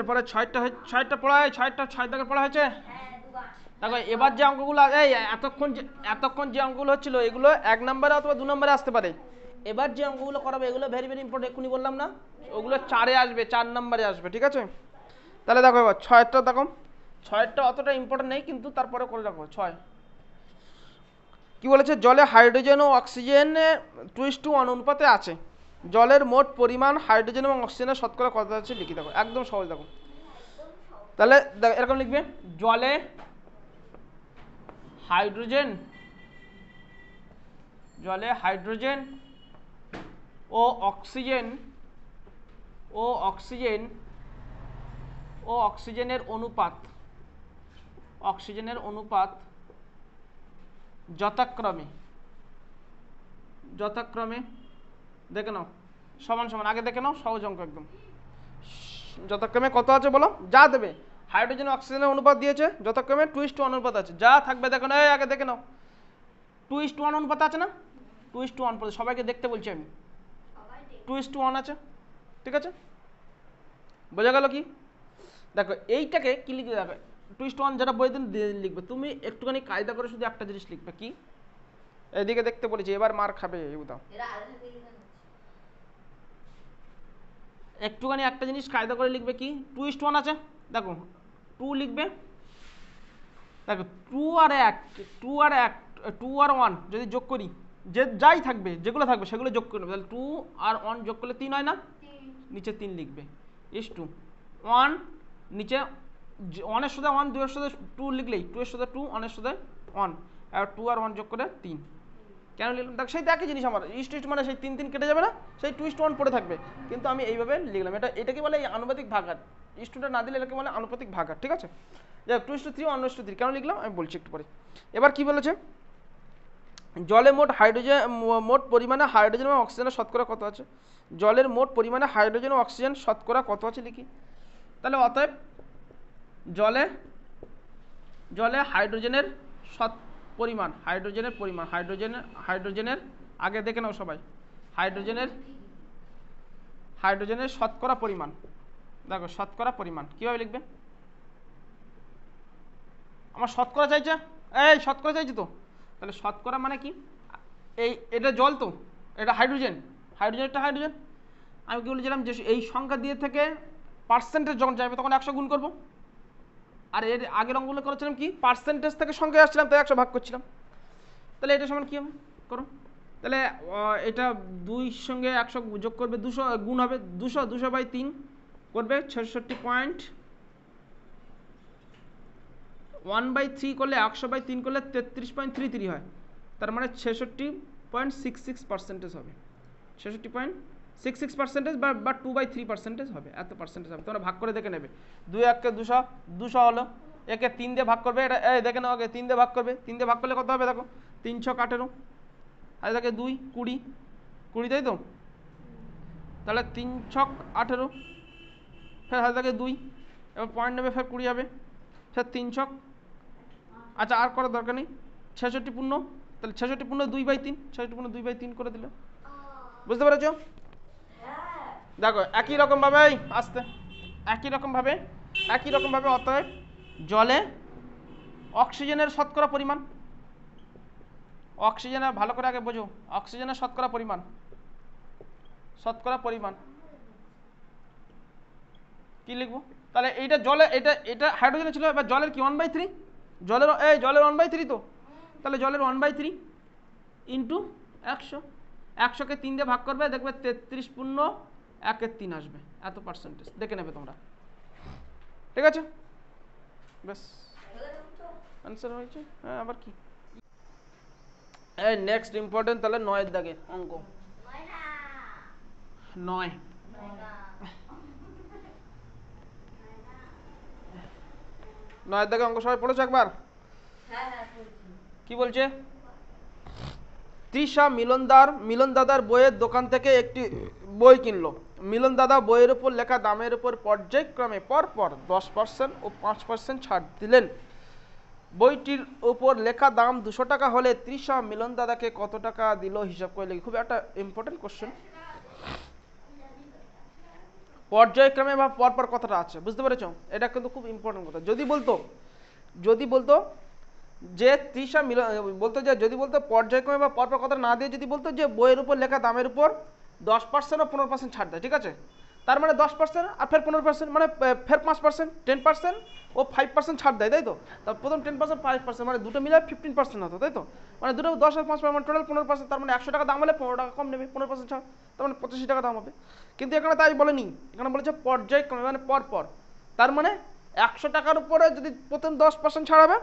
পরে 6টা পড়া হয়, 6 দাগে পড়া হয়েছে। দেখো এবার যে অঙ্কগুলো এই এতক্ষণ যে অঙ্কগুলো হচ্ছিল এগুলো 1 নম্বরে অথবা 2 নম্বরে আসতে পারে। এবার যে অঙ্কগুলো করাবে এগুলো ভেরি ভেরি ইম্পর্টেন্ট, এক্ষুনি বললাম না, ওগুলো 4-এ আসবে, 4 নম্বরে আসবে, ঠিক আছে। তাহলে দেখো এবার 6টা দেখো, 6টা অতটা ইম্পর্টেন্ট নেই কিন্তু তারপরে করে রাখো। 6 কি বলেছে, জলে হাইড্রোজেন ও অক্সিজেন 2:1 অনুপাতে আছে, জলের মোট পরিমাণ হাইড্রোজেন এবং অক্সিজেনের শতকরা কত আছে লিখি। দেখো একদম সহজ। দেখো তাহলে এরকম লিখবে, জলে হাইড্রোজেন ও অক্সিজেনের অনুপাত যথাক্রমে দেখে নাও সমান সমান, আগে দেখে নাও সহজ অঙ্ক একদম। যথাক্রমে কত আছে বলো, যা দেবে হাইড্রোজেন অক্সিজেনের অনুপাত দিয়েছে, যথাক্রমে 2:1 অনুপাত আছে, যা থাকবে দেখো না, আগে দেখে নাও 2:1 অনুপাত আছে না, 2:1 সবাইকে দেখতে বলছি আমি, 2:1 আছে, ঠিক আছে, বোঝা গেল কি। দেখো এইটাকে কি লিখবে, দেখো 2:1 যেটা বই দিন লিখবে, তুমি একটুখানি কায়দা করে শুধু একটা জিনিস লিখবে, কি এদিকে দেখতে বলেছি, এবার মার খাবে, একটুখানি একটা জিনিস কায়দা করে লিখবে, কি 2:1 আছে, দেখো 2 লিখবে, দেখো 2 আর 1 যদি যোগ করি, যে যাই থাকবে যেগুলো থাকবে সেগুলো যোগ করবে, তাহলে 2 আর 1 যোগ করলে 3 হয় না, নিচে 3 লিখবে, ইস 2 1 নিচে 1 এর সাথে 1, 2 এর সাথে 2 লিখলেই 2 এর সাথে 2, 1 এর সাথে 1, আর 2 আর 1 যোগ করে 3, কেন লিখলাম, দেখো সেই একই জিনিস, আমার ইস্ট মানে সেই 3 কেটে যাবে না, সেই 2:1 পড়ে থাকবে, কিন্তু আমি এইভাবে লিখলাম, এটাকে বলে আনুপাতিক ভাগার, ইস্টটা না দিলে এটাকে বলে আনুপাতিক ভাগার, ঠিক আছে। যাই 2:3 1:3 কেন লিখলাম আমি বলছি একটু পরে। এবার কি বলেছে, জলে মোট পরিমাণে হাইড্রোজেন এবং অক্সিজেনের শতকরা কত আছে, জলের মোট পরিমাণে হাইড্রোজেন ও অক্সিজেন শতকরা কত আছে লিখি। তাহলে অতএব জলে হাইড্রোজেনের হাইড্রোজেনের আগে দেখে নাও সবাই, হাইড্রোজেনের শতকরা পরিমাণ, দেখো শতকরা পরিমাণ কিভাবে লিখবে, আমার শতকরা চাইছে, এই শতকরা চাইছে তো, তাহলে শতকরা মানে কি, এটা জল তো, এটা হাইড্রোজেন, আমি কি বলেছিলাম যে এই সংখ্যা দিয়ে থেকে পার্সেন্টেজ যখন যাবে তখন 100 গুণ করবো, আর এর আগের অঙ্কগুলো করেছিলাম কি পার্সেন্টেজ থেকে সংখ্যায় আসছিলাম তাই 100 ভাগ করছিলাম, তাহলে এটা সমান কি হবে করো, তাহলে এটা 2 সঙ্গে 100 যোগ করবে, 200 গুণ হবে 200/3 করবে 66.1/3 করলে 100/3 করলে 33.33 হয়, তার মানে 66.66% হবে, 66.66% বা 2/3% হবে, এত পার্সেন্টেজ হবে, তোমরা ভাগ করে দেখে নেবে, 2 1 200 হলো, একে 3 দিয়ে ভাগ করবে, এটা এই দেখে নাও আগে 3 দিয়ে ভাগ করবে, 3 দিয়ে ভাগ করলে কত হবে দেখো, 3 6 18, আর দেখে 2 20 তাই তো, তাহলে 3 6 18, ফের হাতে থাকে 2, এবার পয়েন্ট নেবে, ফের 20 হবে, ফের 3 6, আচ্ছা আর করার দরকার নেই, 66 পূর্ণ, তাহলে 66 পূর্ণ 2/3, 66 পূর্ণ 2/3 করে দিলে, বুঝতে পেরেছো। দেখো একই রকম ভাবে আসতে, একই রকম ভাবে অতএব জলে অক্সিজেনের শতকরা পরিমাণ, অক্সিজেনের ভালো করে আগে বোঝো, অক্সিজেনের শতকরা পরিমাণ কি লিখবো, তাহলে এইটা জলে, এটা হাইড্রোজেন ছিল, এবার জলের কি 1/3, জলের 1/3 তো, তাহলে জলের 1/3 ইন্টু 100, 100কে 3 দিয়ে ভাগ করবে, দেখবে 33 পূর্ণ 1/3 আসবে, এত পার্সেন্টেজ দেখে নেবে তোমরা, ঠিক আছে, বেশ আনসার হয়েছে। হ্যাঁ আবার কি, এই নেক্সট ইম্পর্টেন্ট, তাহলে 9 এর দাগে অঙ্ক, 9 এর দাগে অঙ্ক সবাই পড়েছো একবার, কি বলছে, তৃষা মিলন দাদার বইয়ের দোকান থেকে একটি বই কিনলো, মিলন দাদা বইয়ের উপর লেখা দামের উপর পর্যায়ক্রমে পরপর 10% ও 5% ছাড় দিলেন, বইটির উপর লেখা দাম 200 টাকা হলে তৃষা মিলন দাদাকে কত টাকা দিল হিসাব করে লিখি। খুব একটা ইম্পর্টেন্ট কোশ্চেন, পর্যায়ক্রমে বা পরপর কথাটা আছে, বুঝতে পেরেছো? এটা কিন্তু খুব ইম্পর্টেন্ট কথা। যদি বলতো যে তৃষা বলতো যে, যদি বলতো পর্যায়ক্রমে বা পরপর কথা না দিয়ে যদি বলতো যে বইয়ের উপর লেখা দামের উপর 10% ও 15% ছাড় দেয়, ঠিক আছে? তার মানে 10% আর ফের 15%, মানে ফের 5%, 10% ও 5% ছাড় দেয়, তাই তো? তার প্রথম 10% 5%, মানে দুটো মিলে 15% হতো, তাই তো? মানে দুটো 10 আর 5, মানে টোটাল 15%। তার মানে 100 টাকা দাম হলে 15 টাকা কম নেবে, 15% ছাড়, তার মানে 85 টাকা দাম হবে। কিন্তু এখানে তাই বলেনি, এখানে বলেছে পর্যায়ক্রমে, মানে পরপর। তার মানে 100 টাকার উপরে যদি প্রথম 10% ছাড়াবে,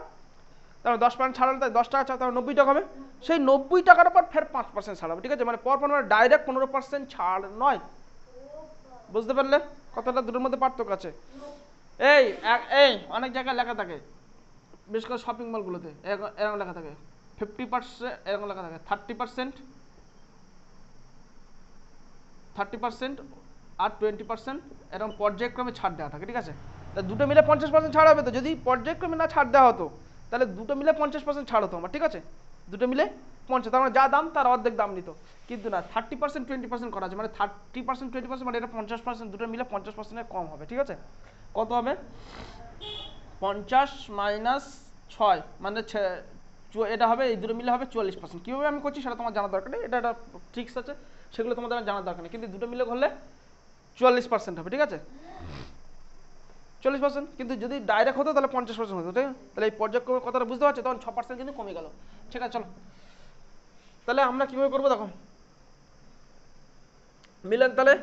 তাহলে 10% ছাড়ালে তাই 10 টাকা ছাড়, তাহলে 90 টাকা হবে। সেই 90 টাকার উপর ফের 5% ছাড়াবে, ঠিক আছে? মানে পরপর, মানে ডাইরেক্ট 15% ছাড় নয়। বুঝতে পারলে কথাটা? দুটোর মধ্যে পার্থক্য আছে। এই এই অনেক জায়গায় লেখা থাকে, বিশেষ করে শপিং মলগুলোতে এরকম লেখা থাকে 50%, এরকম লেখা থাকে 30% আর 20%, এরকম পর্যায়ক্রমে ছাড় দেওয়া থাকে, ঠিক আছে? তা দুটো মিলে 50% ছাড় হবে। তো যদি পর্যায়ক্রমে না ছাড় দেওয়া হতো, তাহলে দুটো মিলে 50% ছাড় হতো আমার, ঠিক আছে? দুটো মিলে 50, তার মানে যা দাম তার অর্ধেক দাম নিত। কিন্তু না, 30% 20% করা আছে, মানে 30% 20%, মানে এটা 50%, দুটো মিলে 50% কম হবে, ঠিক আছে? কত হবে? 50 মাইনাস 6, মানে এটা হবে, এই দুটো মিলে হবে 44%। কীভাবে আমি করছি সেটা তোমার জানার দরকার নেই, এটা একটা ট্রিক্স আছে, সেগুলো তোমাদের জানার দরকার নেই। কিন্তু দুটো মিলে করলে 44% হবে, ঠিক আছে? 40%। কিন্তু যদি ডাইরেক্ট হতো তাহলে 50% হতো, ঠিক আছে? তাহলে এই পর্যায়ক্রমের কথাটা বুঝতে পারছো? তখন 6% কিন্তু কমে গেল, ঠিক আছে? চলো তাহলে আমরা কীভাবে করবো দেখো, মিলেন তাহলে।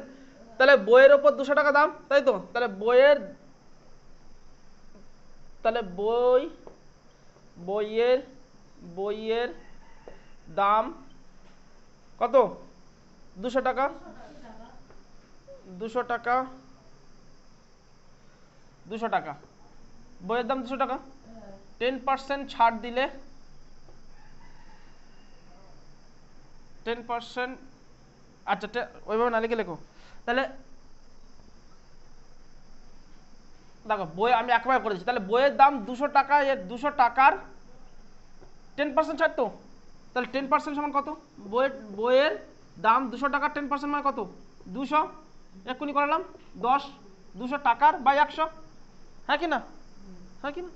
তাহলে বইয়ের ওপর 200 টাকা দাম, তাই তো? তাহলে বইয়ের দাম কত? 200 টাকা। 200 টাকা, 200 টাকা, বইয়ের দাম 200 টাকা। 10% ছাড় দিলে, 10%, আচ্ছা ওইভাবে না লিখে লেখো। তাহলে দেখো, বই আমি একবার করেছি। তাহলে বইয়ের দাম 200 টাকা, এর 200 টাকার 10% ছাড় তো। তাহলে 10% সমান কত? বইয়ের দাম 200 টাকার 10% মানে কত? 200। এক্ষুনি করালাম 10, 200 টাকার বাই 100, হ্যাঁ কি না? হ্যাঁ কি না?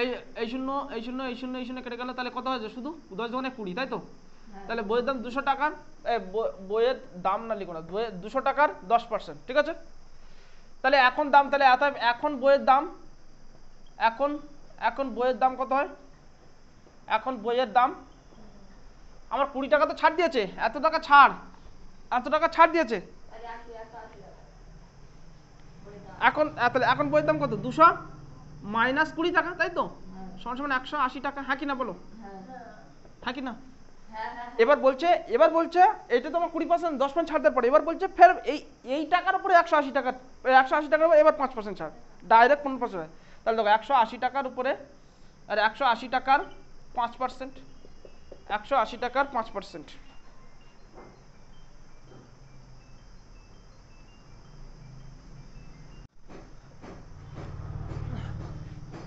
এই এই শূন্য, এই শূন্য, এই শূন্য, এই শূন্য কেটে গেল, তাহলে কত হয়েছে? শুধু 10 দোকানে 20, তাই তো? তাহলে বইয়ের দাম 200 টাকার, বইয়ের দাম না লিখো না, 200 টাকার 10%, ঠিক আছে? তাহলে এখন দাম, তাহলে এখন বইয়ের দাম, এখন এখন বইয়ের দাম কত হয়? এখন বইয়ের দাম আমার 20 টাকা তো ছাড় দিয়েছে, এত টাকা ছাড় দিয়েছে। এখন তাহলে এখন বইয়ের দাম কত? 200 মাইনাস 20 টাকা, তাই তো? সমান সমান 180 টাকা, হ্যাঁ কি না বলো? হ্যাঁ কি না? এবার বলছে এটা তো আমার 20%, 10% ছাড় দেওয়ার পরে এবার বলছে ফের এই টাকার উপরে 180 টাকা, 180 টাকার উপরে এবার 5% ছাড়, ডাইরেক্ট 15%। তাহলে দেখো 180 টাকার উপরে, আর 180 টাকার 5%, 180 টাকার 5%,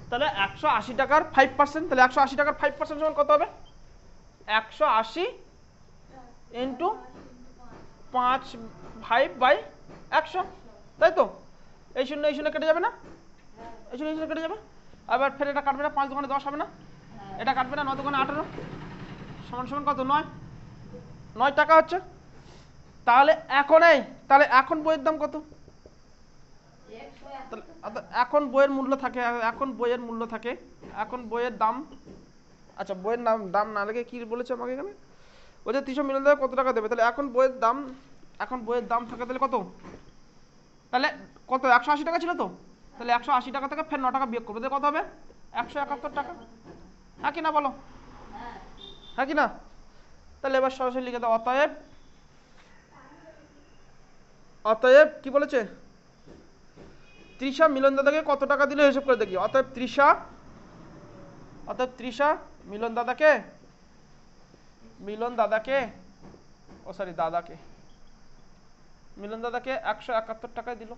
তাহলে 180 টাকার 5%, তাহলে 180 টাকার 5% সমান কত হবে? 180 ইন্টু 5/100, তাই তো? এই শূন্য এই শূন্য কেটে যাবে না? এই শূন্য এই শূন্য কেটে যাবে। আবার ফের এটা কাটবে না, 5 দোকানে 10 হবে না? এটা কাটবে না, 9 দোকানে 18, সমান সমান কত? 9 টাকা হচ্ছে। তাহলে এখন বইয়ের দাম কত? এখন বইয়ের মূল্য থাকে, এখন বইয়ের দাম, আচ্ছা বইয়ের দাম না লেগে কি বলেছে আমাকে এখানে? বলছে 300 মিলিয়ন টাকা কত টাকা দেবে। তাহলে এখন বইয়ের দাম থাকে তাহলে কত? তাহলে কত? 180 টাকা ছিল তো? তাহলে 180 টাকা থেকে ফের 9 টাকা বিয়োগ করবে, তাহলে কত হবে? 171 টাকা, হ্যাঁ কি না বলো? হ্যাঁ কি না? তাহলে এবার সরাসরি লিখে দাও, অতএব কি বলেছে? তৃষা মিলন দাদাকে কত টাকা দিলে হিসাব করে দেখি। অতএব তৃষা মিলন দাদাকে মিলন দাদাকে 171 টাকায় দিল।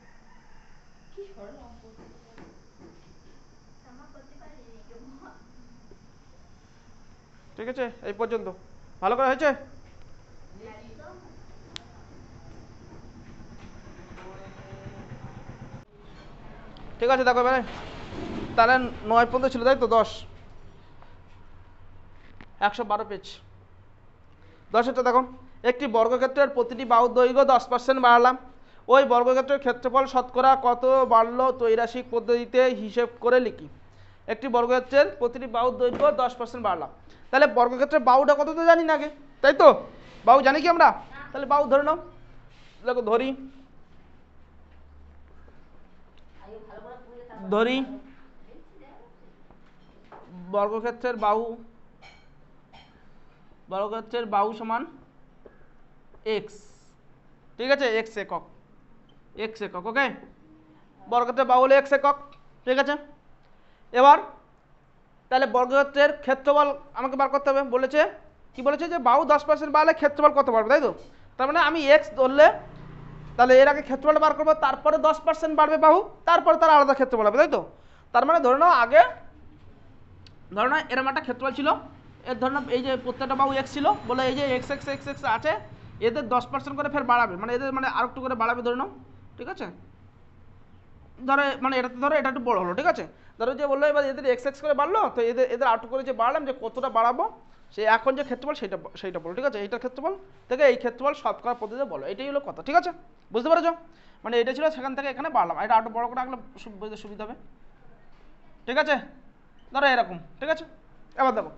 ঠিক আছে, এই পর্যন্ত ভালো করে হয়েছে? ঠিক আছে, দেখো এবারে তাহলে 9 পর্যন্ত ছিল তাই তো, 10 112 পেজ। 10 দেখো, একটি বর্গক্ষেত্রের প্রতিটি বাহুর দৈর্ঘ্য 10% বাড়ালাম, ওই বর্গক্ষেত্রের ক্ষেত্রফল শতকরা কত বাড়লো ত্রৈরাশিক পদ্ধতিতে হিসেব করে লিখি। একটি বর্গক্ষেত্রের প্রতিটি বাহুর দৈর্ঘ্য 10% বাড়লাম, তাহলে বর্গক্ষেত্রের বাহুটা কত তো জানি না আগে, তাই তো? বাহু জানি কি আমরা? তাহলে বাহু ধরে নাও, দেখো ধরি বর্গক্ষেত্রের বাহু সমান এক্স, ঠিক আছে, এক্স একক, ওকে, বর্গক্ষেত্রের বাহু হলো এক্স একক, ঠিক আছে। এবার তাহলে বর্গক্ষেত্রের ক্ষেত্রফল আমাকে বার করতে হবে, বলেছে কি বলেছে যে বাহু 10% বাড়লে ক্ষেত্রফল কত বাড়বে, তাই তো? তার মানে আমি এক্স ধরলে তাহলে এর আগে ক্ষেত্রফলটা বার করবো, তারপরে 10% বাড়বে বাহু, তারপরে তার আলাদা ক্ষেত্রফল হবে, তাই তো? তার মানে ধরে নাও আগে ধরে নাও এরকম একটা ক্ষেত্রফল ছিল, এর ধরে নাও এই যে প্রত্যেকটা বাহু এক্স ছিল বলে এই যে এক্স এক্স এক্স এক্স আছে, এদের 10% করে ফের বাড়াবে, মানে এদের মানে আর একটু করে বাড়াবে ধরে নাও, ঠিক আছে। ধরো মানে এটাতে ধরো এটা একটু বড় হলো, ঠিক আছে। ধরো যে বললো এবার এদের এক্স এক্স করে বাড়লো, তো এদের আটু করে যে বাড়লাম, যে কতটা বাড়াবো সে এখন যে ক্ষেত্রফল সেইটা বলো, ঠিক আছে। এইটার ক্ষেত্রফল থেকে এই ক্ষেত্রফল শতকরা পদ্ধতিতে বলো, এটাই হলো কথা, ঠিক আছে, বুঝতে পেরেছো? মানে এটা ছিল, সেখান থেকে এখানে বাড়লাম, এটা আরো বড় করে রাখলে বুঝতে সুবিধা হবে, ঠিক আছে। ধরো এরকম, ঠিক আছে। এবার দেখো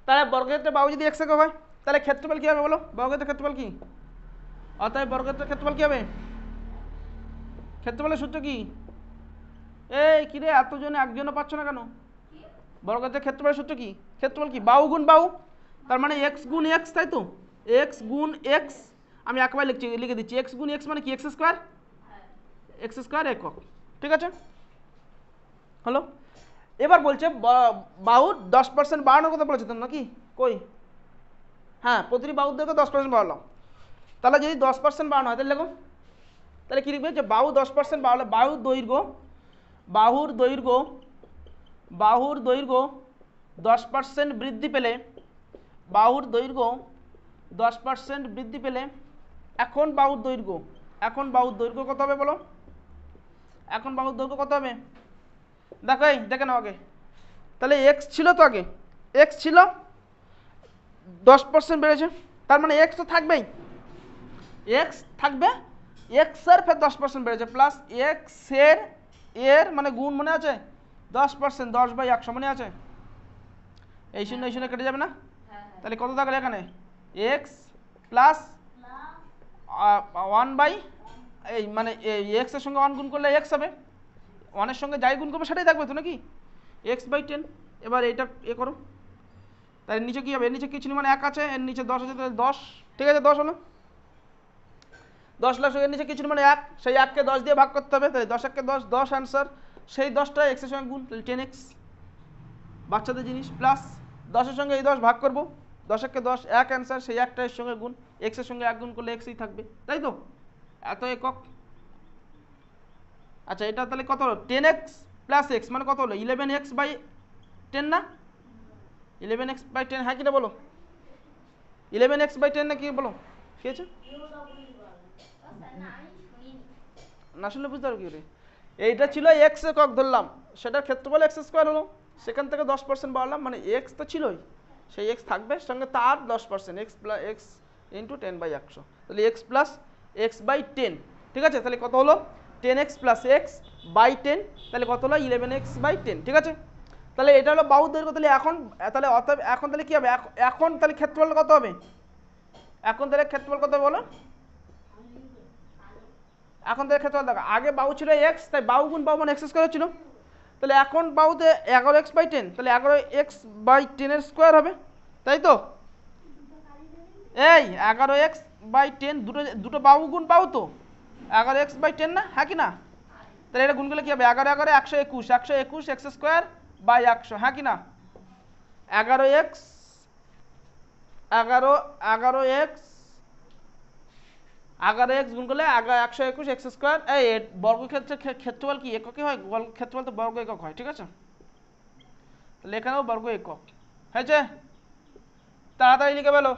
তাহলে বর্গক্ষেত্রের বাহু যদি এক্স একক হয়, তাহলে ক্ষেত্রফল কি হবে বলো? বর্গক্ষেত্রের ক্ষেত্রফল কি? অতএব বর্গক্ষেত্রের ক্ষেত্রফল কি হবে? ক্ষেত্রফলের সূত্র কি? এই কিরে এতজনে একজনও পাচ্ছ না কেন? বর্গক্ষেত্রের ক্ষেত্রফলের সূত্র কি? ক্ষেত্রফল কি? বাহু গুণ বাহু, তার মানে এক্স গুণ এক্স, তাই তো? এক্স গুণ এক্স, আমি একবার লিখে দিচ্ছি, এক্স গুণ এক্স মানে কি? এক্স স্কোয়ার একক, ঠিক আছে, হলো। এবার বলছে বাহুর 10% বাড়ানোর কথা বলেছে তো নাকি? কই? হ্যাঁ, প্রতিটি বাহুর দৈর্ঘ্য 10% বাড়ালাম, তাহলে যদি 10% বাড়ানো হয় তাহলে দেখো, তাহলে কি লিখবে যে বাহু 10% বাড়ালে বাহুর দৈর্ঘ্য 10% বৃদ্ধি পেলে, বাহুর দৈর্ঘ্য 10% বৃদ্ধি পেলে এখন বাহুর দৈর্ঘ্য কত হবে বলো? এখন বাহুর দৈর্ঘ্য কত হবে? দেখো এই দেখে নাও আগে, তাহলে এক্স ছিল তো, আগে এক্স ছিল, 10% বেড়েছে, তার মানে এক্স তো থাকবেই, এক্স থাকবে, এক্স এর ফের 10% বেড়েছে, প্লাস এক্স এর মানে গুণ মনে আছে 10%, 10/100 মনে আছে, এই শূন্য কেটে যাবে না, তাহলে কত থাকলে এখানে এক্স প্লাস 1 এই মানে এক্স এর সঙ্গে 1 গুণ করলে এক্স হবে, 1 এর সঙ্গে যাই গুণ করবে সেটাই থাকবে তো নাকি, x/10। এবার এইটা করো, তাই নিচে কি হবে? এর নিচে কিছু মানে 1 আছে, এর নিচে 10 আছে, তাহলে 10, ঠিক আছে, 10 হলো 10 লাখ, এর নিচে কিছু মানে 1, সেই 1 কে 10 দিয়ে ভাগ করতে হবে, তাই 10 1 10, 10 অ্যান্সার, সেই 10টা x এর সঙ্গে গুণ, তাহলে 10x, বাচ্চাদের জিনিস, প্লাস 10 এর সঙ্গে এই 10 ভাগ করব, 10 1 10, 1 অ্যান্সার, সেই 1টা এর সঙ্গে গুণ, x এর সঙ্গে 1 গুণ করলে x ই থাকবে, তাই তো? এত একক। আচ্ছা এটা তাহলে কত হলো? 10x প্লাস x মানে কত হলো? 11x/10 না? 11x/10, হ্যাঁ কিনা বলো? 11x/10 না কি বলো? কি আছে না শুনলে বুঝতে পারো কি করে? এইটা ছিল x একক ধরলাম, সেটার ক্ষেত্রফল x স্কয়ার হলো, সেখান থেকে 10% বাড়লাম, মানে x তো ছিলই, সেই x থাকবে, সঙ্গে তার 10%, x প্লাস x ইন্টু 10/100, তাহলে x প্লাস x/10, ঠিক আছে। তাহলে কত হলো? 10x প্লাস x/10, তাহলে কত হলো? 11x/10, ঠিক আছে। তাহলে এটা হলো বাহুর দৈর্ঘ্য, তাহলে এখন তাহলে কি হবে? এখন তাহলে ক্ষেত্রফল কত হবে? এখন তাহলে ক্ষেত্রফল কত হবে বলো? এখন তাহলে ক্ষেত্রফল দেখো, আগে বাহু ছিল x, তাই বাহু গুণ বাহু মানে x স্কয়ার ছিল, তাহলে এখন বাহুতে 11x/10, তাহলে 11x/10 এর স্কয়ার হবে, তাই তো? এই 11x/10 দুটো বাহু গুণ বাহু তো 11x/10 না, হ্যাঁ কি না? তাহলে এটা গুণ করলে কি হবে? 11 11 121, 121 x স্কয়ার বাই 100, হ্যাঁ কি না? 11x 11x গুণ করলে 121 x স্কয়ার, এই বর্গক্ষেত্রের ক্ষেত্রফল কি এককই হয়? ক্ষেত্রফল তো বর্গ একক হয়, ঠিক আছে, তাহলে এখানেও বর্গ একক হয়েছে। তাড়াতাড়ি লিখে ফেলো,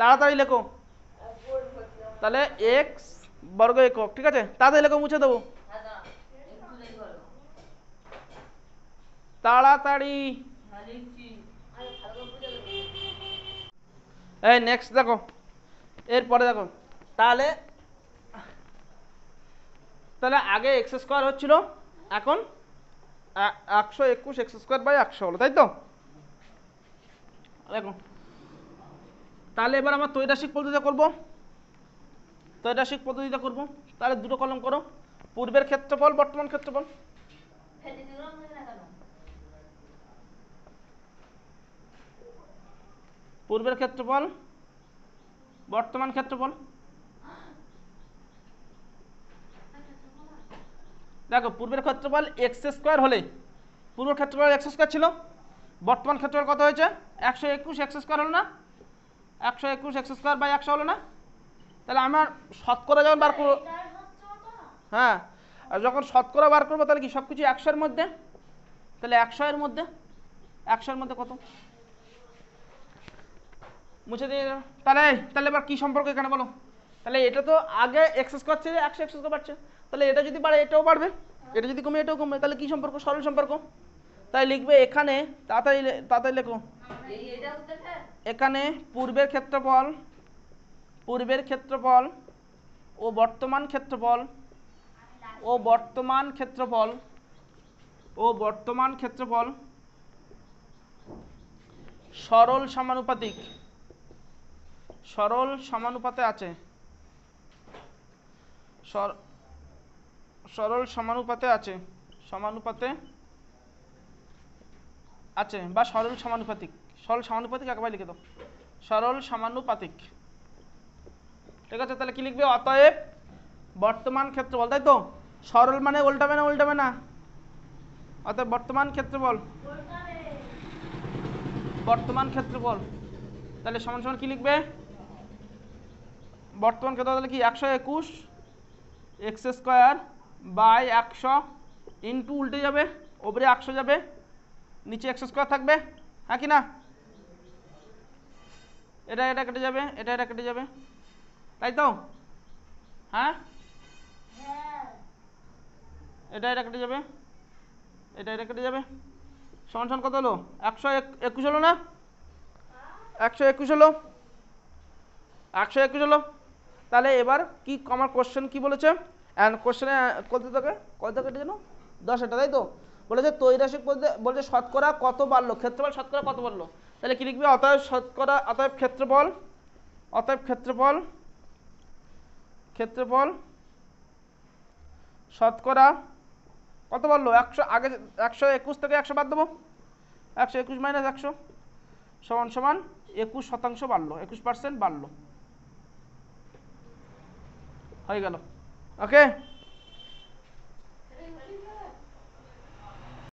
তাড়াতাড়ি লেখো, তাহলে x বর্গ একক, ঠিক আছে, তাড়াতাড়ি লেখো, মুছে দেবো। তাড়াতাড়ি। এই নেক্সট দেখো, এরপরে দেখো, তাহলে তাহলে আগে এক্স স্কোয়ার হচ্ছিল, এখন 121 এক্স স্কোয়ার বাই 100 হলো, তাই তো? দেখো তাহলে এবার আমরা ত্রৈরাশিক পদ্ধতিতে করব, ত্রৈরাশিক পদ্ধতিতে করব। তাহলে দুটো কলম করো, পূর্বের ক্ষেত্রফল বর্তমান ক্ষেত্রফল। পূর্বের ক্ষেত্রফল বর্তমান ক্ষেত্রফল। দেখো পূর্বের ক্ষেত্রফল এক্স স্কোয়ার হলে, পূর্বের ক্ষেত্রফল এক্স স্কোয়ার ছিল, বর্তমান ক্ষেত্রফল কত হয়েছে? 121 এক্স স্কোয়ার হলো না? 121 এক্স স্কোয়ার বাই 100 হলো না? তাহলে আমার শতকরা যখন বার করবো, হ্যাঁ, আর যখন শতকরা বার করবো তাহলে কি সব কিছু 100-এর মধ্যে, তাহলে 100-এর মধ্যে, 100-এর মধ্যে কত মুছে দিয়ে, তাহলে তাহলে এবার কি সম্পর্ক এখানে বলো? তাহলে এটা তো আগে এক্স স্কোয়ার ছিল, 100 এক্স স্কোয়ার বাড়ছে, তাহলে এটা যদি বাড়ে এটাও বাড়বে, এটা যদি কমে এটাও কমবে, তাহলে কি সম্পর্ক? সরল সম্পর্ক। তাই লিখবে এখানে, তাড়াতাড়ি তাড়াতাড়ি লেখো, এখানে পূর্বের ক্ষেত্রফল, পূর্বের ক্ষেত্রফল ও বর্তমান ক্ষেত্রফল, ও বর্তমান ক্ষেত্রফল, ও বর্তমান ক্ষেত্রফল সরল সমানুপাতিক, সরল সমানুপাতে আছে, সরল সমানুপাতে আছে, সমানুপাতে আছে বা সরল সমানুপাতিক, সরল সমানুপাতিক একবার লিখে দাও, সরল সমানুপাতিক। ঠিক আছে, তাহলে কি লিখবে? অতএব বর্তমান ক্ষেত্রফল, তাই তো? সরল মানে উল্টাবে না, উল্টাবে না, অতএব বর্তমান ক্ষেত্রফল, বর্তমান ক্ষেত্রফল, তাহলে সমান সমান কি লিখবে? বর্তমান ক্ষেত্রফল তাহলে কি 121 এক্স স্কোয়ার বাই 100 ইন্টু, উল্টে যাবে, ওপরে 100 যাবে, নিচে এক্স স্কোয়ার থাকবে, হ্যাঁ কি না? এটা এটা কেটে যাবে, এটা এটা কেটে যাবে, তাই তো? হ্যাঁ, এটা এটা কেটে যাবে, এটা এটা কেটে যাবে, সমান সমান কত হলো? 121 হলো না? 121 হলো, 121 হলো। তাহলে এবার কি আমার কোশ্চেন কি বলেছে? কোশ্চেনে কত থেকে কত কেটে যেন 10 এটা, তাই তো? বলেছে ত্রৈরাশিক বলতে বলছে শতকরা কত বাড়লো, ক্ষেত্রফল শতকরা কত বাড়লো, তাহলে কি লিখবে? অতএব শতকরা, অতএব ক্ষেত্রফল, অতএব ক্ষেত্রফল, ক্ষেত্রফল শতকরা কত বাড়লো? 100, আগে 121 থেকে 100 বাদ দেবো, 121 মাইনাস 100 সমান সমান 21% বাড়লো, 21% বাড়লো, হয়ে গেল। ওকে।